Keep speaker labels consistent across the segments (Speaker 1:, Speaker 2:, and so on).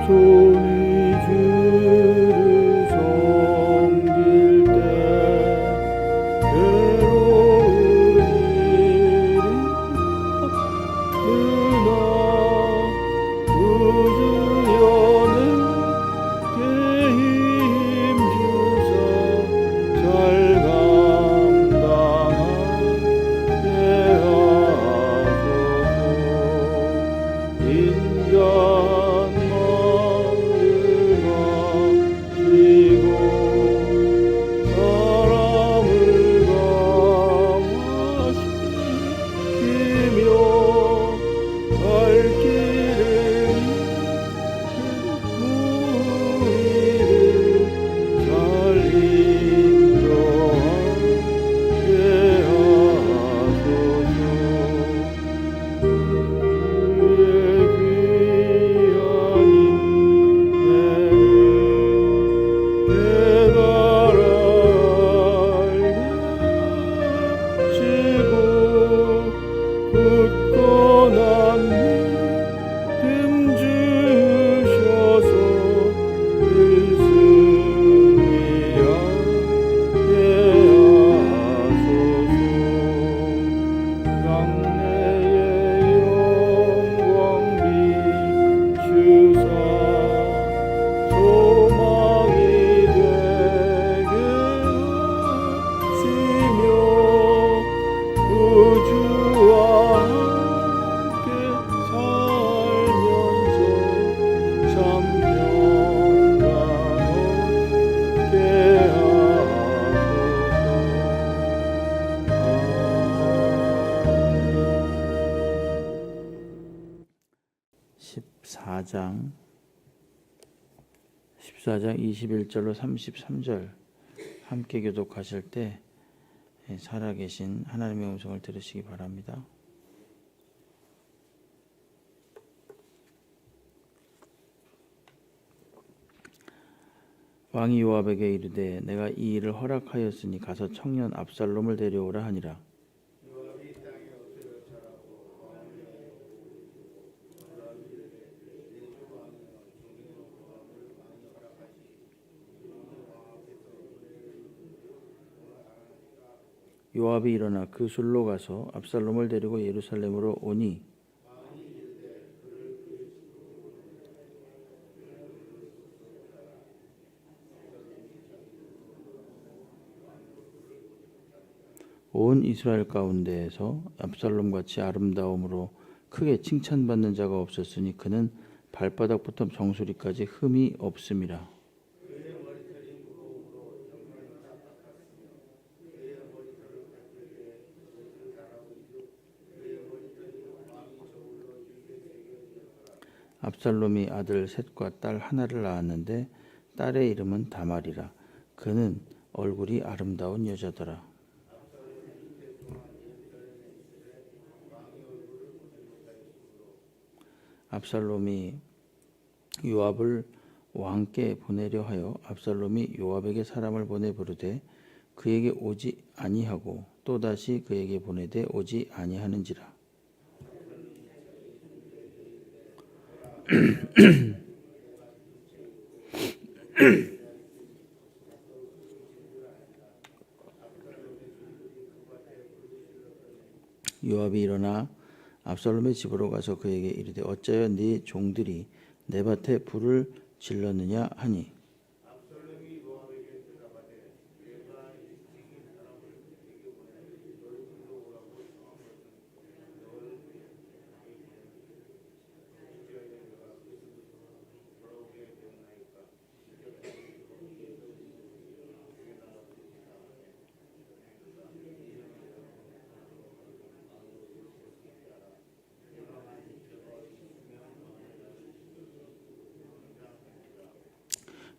Speaker 1: 손이 주를 섬길 때 괴로운 일이 없으나 구주 여는께 힘 주사 잘 감당하게 하소서. 인간 (14장) 21절로 33절 함께 교독하실 때 살아계신 하나님의 음성을 들으시기 바랍니다. 왕이 요압에게 이르되 내가 이 일을 허락하였으니 가서 청년 압살롬을 데려오라 하니라. 요압이 일어나 그 술로 가서 압살롬을 데리고 예루살렘으로 오니 온 이스라엘 가운데에서 압살롬같이 아름다움으로 크게 칭찬받는 자가 없었으니 그는 발바닥부터 정수리까지 흠이 없음이라. 압살롬이 아들 셋과 딸 하나를 낳았는데 딸의 이름은 다말이라. 그는 얼굴이 아름다운 여자더라. 압살롬이 요압을 왕께 보내려 하여 압살롬이 요압에게 사람을 보내 부르되 그에게 오지 아니하고 또다시 그에게 보내되 오지 아니하는지라. 요압이 일어나 압살롬의 집으로 가서 그에게 이르되 어찌하여 네 종들이 내 밭에 불을 질렀느냐 하니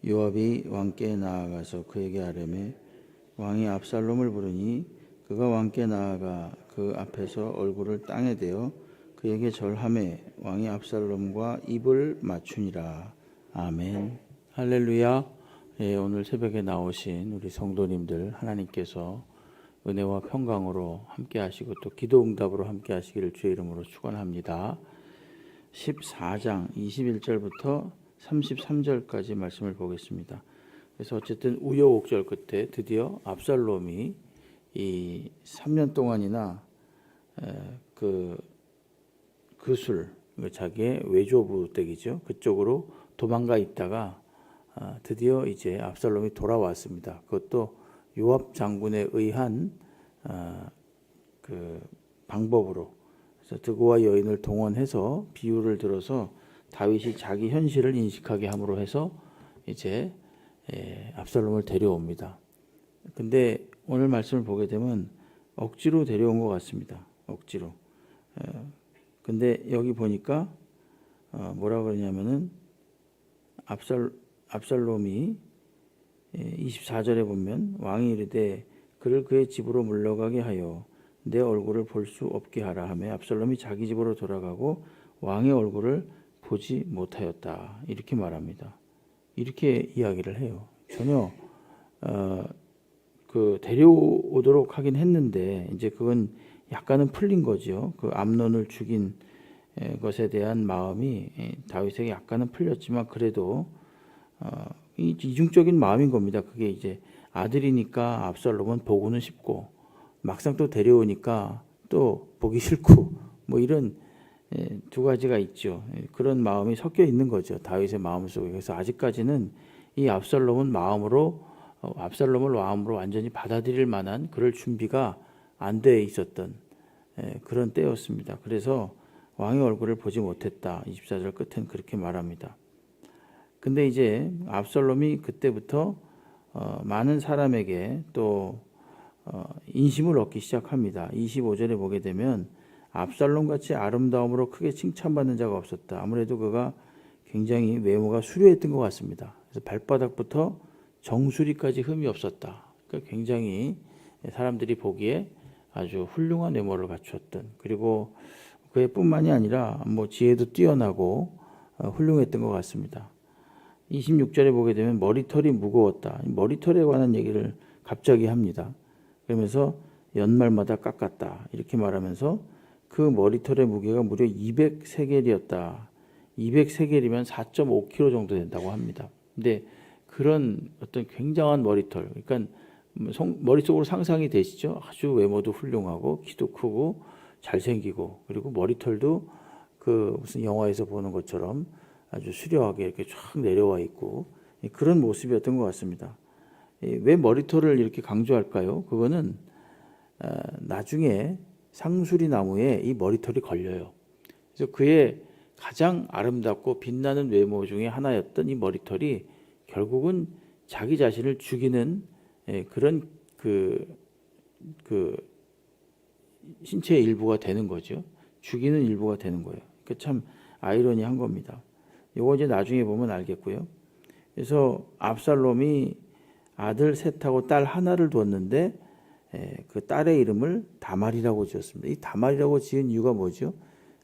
Speaker 1: 요압이 왕께 나아가서 그에게 아뢰매 왕이 압살롬을 부르니 그가 왕께 나아가 그 앞에서 얼굴을 땅에 대어 그에게 절하매 왕이 압살롬과 입을 맞추니라. 아멘. 할렐루야. 오늘 새벽에 나오신 우리 성도님들 하나님께서 은혜와 평강으로 함께 하시고 또 기도 응답으로 함께 하시기를 주의 이름으로 축원합니다. 14장 21절부터 33절까지 말씀을 보겠습니다. 그래서 어쨌든 우여곡절 끝에 드디어 압살롬이 이 3년 동안이나 그 그술, 자기의 외조부 댁이죠. 그쪽으로 도망가 있다가 드디어 이제 압살롬이 돌아왔습니다. 그것도 요압 장군에 의한 그 방법으로. 그래서 드고와 여인을 동원해서 비유를 들어서 다윗이 자기 현실을 인식하게 함으로 해서 이제 압살롬을 데려옵니다. 근데 오늘 말씀을 보게 되면 억지로 데려온 것 같습니다. 억지로. 근데 여기 보니까 뭐라 그러냐면은 압살롬이 24절에 보면 왕이 이르되 그를 그의 집으로 물러가게 하여 내 얼굴을 볼 수 없게 하라 하며 압살롬이 자기 집으로 돌아가고 왕의 얼굴을 보지 못하였다. 이렇게 말합니다. 이렇게 이야기를 해요. 전혀 그 데려오도록 하긴 했는데 이제 그건 약간은 풀린 거죠. 그 암논을 죽인 것에 대한 마음이 다윗에게 약간은 풀렸지만 그래도 이중적인 마음인 겁니다. 그게 이제 아들이니까 압살롬은 보고는 싶고 막상 또 데려오니까 또 보기 싫고 뭐 이런 두 가지가 있죠. 그런 마음이 섞여 있는 거죠. 다윗의 마음 속에. 그래서 아직까지는 이 압살롬을 마음으로 완전히 받아들일 만한 그럴 준비가 안 돼 있었던 그런 때였습니다. 그래서 왕의 얼굴을 보지 못했다. 24절 끝엔 그렇게 말합니다. 근데 이제 압살롬이 그때부터 많은 사람에게 또 인심을 얻기 시작합니다. 25절에 보게 되면 압살롬같이 아름다움으로 크게 칭찬받는 자가 없었다. 아무래도 그가 굉장히 외모가 수려했던 것 같습니다. 그래서 발바닥부터 정수리까지 흠이 없었다. 그러니까 굉장히 사람들이 보기에 아주 훌륭한 외모를 갖추었던, 그리고 그의 뿐만이 아니라 뭐 지혜도 뛰어나고 훌륭했던 것 같습니다. 26절에 보게 되면 머리털이 무거웠다. 머리털에 관한 얘기를 갑자기 합니다. 그러면서 연말마다 깎았다. 이렇게 말하면서 그 머리털의 무게가 무려 200세겔이었다. 200세겔이면 4.5kg 정도 된다고 합니다. 근데 그런 어떤 굉장한 머리털, 그러니까 머릿속으로 상상이 되시죠? 아주 외모도 훌륭하고 키도 크고 잘생기고 그리고 머리털도 그 무슨 영화에서 보는 것처럼 아주 수려하게 이렇게 쫙 내려와 있고 그런 모습이었던 것 같습니다. 왜 머리털을 이렇게 강조할까요? 그거는 나중에 상수리 나무에 이 머리털이 걸려요. 그래서 그의 가장 아름답고 빛나는 외모 중에 하나였던 이 머리털이 결국은 자기 자신을 죽이는 그런 그 신체의 일부가 되는 거죠. 죽이는 일부가 되는 거예요. 그 참 아이러니한 겁니다. 이거 이제 나중에 보면 알겠고요. 그래서 압살롬이 아들 셋하고 딸 하나를 두었는데 그 딸의 이름을 다말이라고 지었습니다. 이 다말이라고 지은 이유가 뭐죠?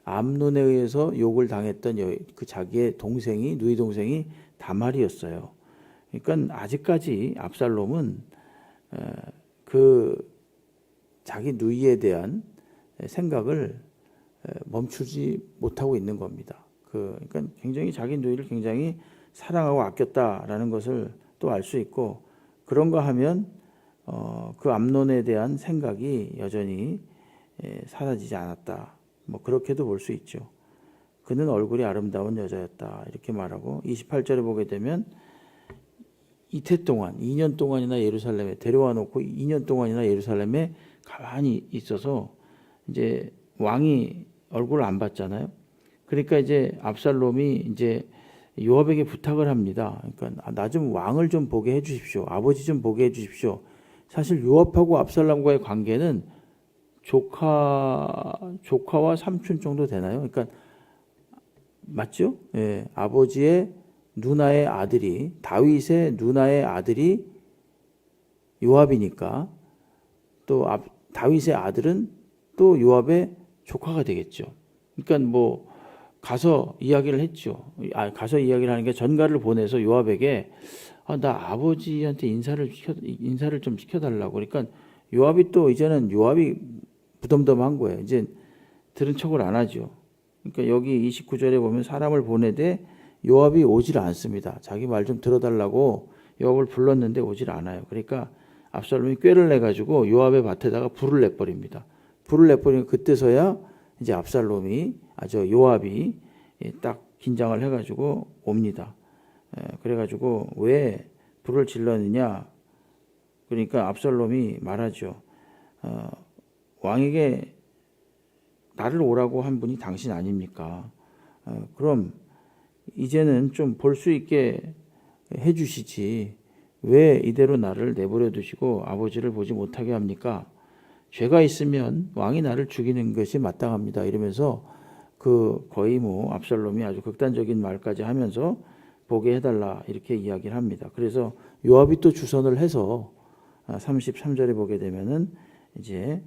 Speaker 1: 암논에 의해서 욕을 당했던 그 자기의 동생이, 누이 동생이 다말이었어요. 그러니까 아직까지 압살롬은 그 자기 누이에 대한 생각을 멈추지 못하고 있는 겁니다. 그러니까 굉장히 자기 누이를 굉장히 사랑하고 아꼈다라는 것을 또 알 수 있고, 그런가 하면 그 암논에 대한 생각이 여전히 사라지지 않았다. 뭐 그렇게도 볼 수 있죠. 그는 얼굴이 아름다운 여자였다. 이렇게 말하고 28절에 보게 되면 이태 동안 2년 동안이나 예루살렘에 데려와 놓고 2년 동안이나 예루살렘에 가만히 있어서 이제 왕이 얼굴을 안 봤잖아요. 그러니까 이제 압살롬이 이제 요압에게 부탁을 합니다. 그러니까 나 좀 왕을 좀 보게 해 주십시오. 아버지 좀 보게 해 주십시오. 사실 요압하고 압살롬과의 관계는 조카와 삼촌 정도 되나요? 그러니까 맞죠? 예, 아버지의 누나의 아들이, 다윗의 누나의 아들이 요압이니까 또 다윗의 아들은 또 요압의 조카가 되겠죠. 그러니까 뭐 가서 이야기를 했죠. 가서 이야기를 하는 게 전가를 보내서 요압에게 나 아버지한테 인사를 좀 시켜달라고. 그러니까 요압이 또 이제는 요압이 부덤덤한 거예요. 이제 들은 척을 안 하죠. 그러니까 여기 29절에 보면 사람을 보내되 요압이 오질 않습니다. 자기 말 좀 들어달라고 요압을 불렀는데 오질 않아요. 그러니까 압살롬이 꾀를 내 가지고 요압의 밭에다가 불을 내버립니다. 불을 내버리면 그때서야 이제 요압이 딱 긴장을 해가지고 옵니다. 그래가지고 왜 불을 질렀느냐? 그러니까 압살롬이 말하죠. 왕에게 나를 오라고 한 분이 당신 아닙니까? 그럼 이제는 좀 볼 수 있게 해주시지. 왜 이대로 나를 내버려 두시고 아버지를 보지 못하게 합니까? 죄가 있으면 왕이 나를 죽이는 것이 마땅합니다. 이러면서 거의 압살롬이 아주 극단적인 말까지 하면서 보게 해달라 이렇게 이야기를 합니다. 그래서 요압이 또 주선을 해서 33절에 보게 되면은 이제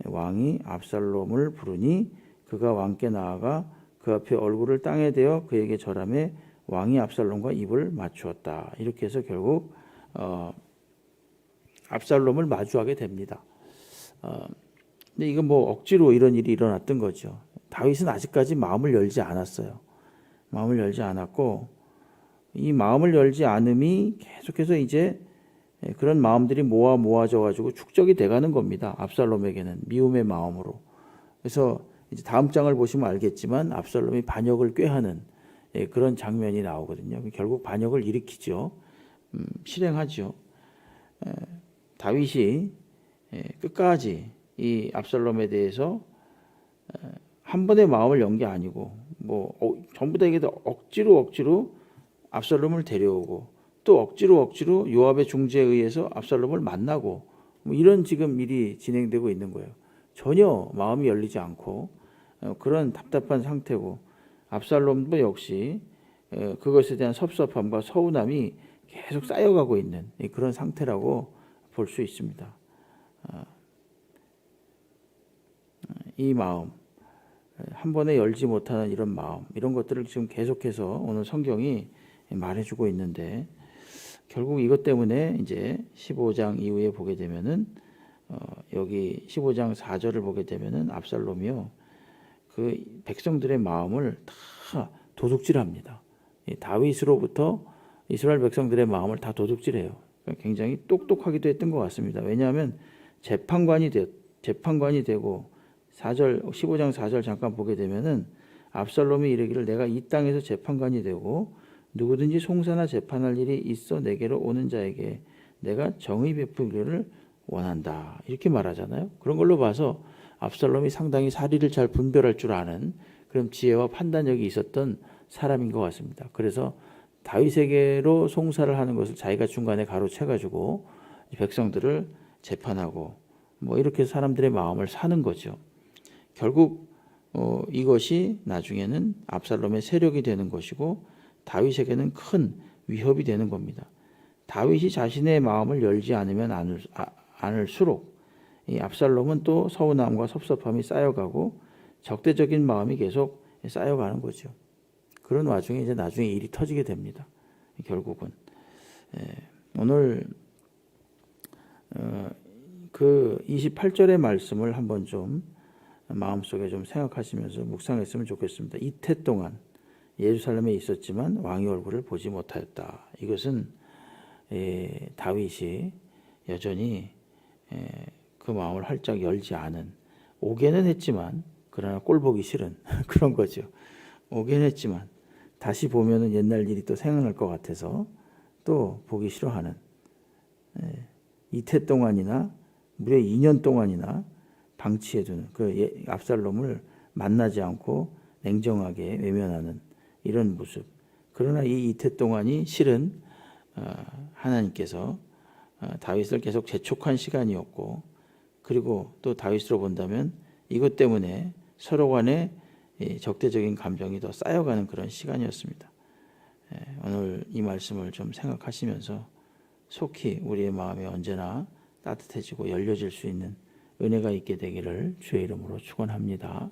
Speaker 1: 왕이 압살롬을 부르니 그가 왕께 나아가 그 앞에 얼굴을 땅에 대어 그에게 절하매 왕이 압살롬과 입을 맞추었다. 이렇게 해서 결국 압살롬을 마주하게 됩니다. 근데 이건 억지로 이런 일이 일어났던 거죠. 다윗은 아직까지 마음을 열지 않았어요. 마음을 열지 않았고 이 마음을 열지 않음이 계속해서 이제 그런 마음들이 모아져 가지고 축적이 돼가는 겁니다. 압살롬에게는 미움의 마음으로. 그래서 이제 다음 장을 보시면 알겠지만 압살롬이 반역을 꾀하는 그런 장면이 나오거든요. 결국 반역을 일으키죠. 실행하죠. 다윗이 끝까지 이 압살롬에 대해서 한 번의 마음을 연 게 아니고 전부 다 이게 억지로 압살롬을 데려오고 또 억지로 요압의 중재에 의해서 압살롬을 만나고 이런 지금 일이 진행되고 있는 거예요. 전혀 마음이 열리지 않고 그런 답답한 상태고 압살롬도 역시 그것에 대한 섭섭함과 서운함이 계속 쌓여가고 있는 그런 상태라고 볼 수 있습니다. 이 마음, 한 번에 열지 못하는 이런 마음, 이런 것들을 지금 계속해서 오늘 성경이 말해주고 있는데 결국 이것 때문에 이제 15장 이후에 보게 되면은 여기 15장 4절을 보게 되면은 압살롬이요 그 백성들의 마음을 다 도둑질합니다. 다윗으로부터 이스라엘 백성들의 마음을 다 도둑질해요. 그러니까 굉장히 똑똑하기도 했던 것 같습니다. 왜냐하면 재판관이 되고 15장 4절 잠깐 보게 되면은 압살롬이 이르기를 내가 이 땅에서 재판관이 되고 누구든지 송사나 재판할 일이 있어 내게로 오는 자에게 내가 정의 베푸기를 원한다. 이렇게 말하잖아요. 그런 걸로 봐서 압살롬이 상당히 사리를 잘 분별할 줄 아는 그런 지혜와 판단력이 있었던 사람인 것 같습니다. 그래서 다윗에게로 송사를 하는 것을 자기가 중간에 가로채가지고 백성들을 재판하고 이렇게 사람들의 마음을 사는 거죠. 결국 이것이 나중에는 압살롬의 세력이 되는 것이고 다윗에게는 큰 위협이 되는 겁니다. 다윗이 자신의 마음을 열지 않으면 않을수록 이 압살롬은 또 서운함과 섭섭함이 쌓여가고 적대적인 마음이 계속 쌓여가는 거죠. 그런 와중에 이제 나중에 일이 터지게 됩니다. 결국은 오늘 그 28절의 말씀을 한번 좀 마음속에 좀 생각하시면서 묵상했으면 좋겠습니다. 이태 동안 예루살렘에 있었지만 왕의 얼굴을 보지 못하였다. 이것은 다윗이 여전히 그 마음을 활짝 열지 않은, 오게는 했지만 그러나 꼴 보기 싫은 그런 거죠. 오게는 했지만 다시 보면은 옛날 일이 또 생각날 것 같아서 또 보기 싫어하는, 이태 동안이나 무려 2년 동안이나 방치해두는 그 압살롬을 만나지 않고 냉정하게 외면하는 이런 모습. 그러나 이 이태 동안이 실은 하나님께서 다윗을 계속 재촉한 시간이었고, 그리고 또 다윗으로 본다면 이것 때문에 서로 간에 적대적인 감정이 더 쌓여가는 그런 시간이었습니다. 오늘 이 말씀을 좀 생각하시면서 속히 우리의 마음이 언제나 따뜻해지고 열려질 수 있는 은혜가 있게 되기를 주의 이름으로 축원합니다.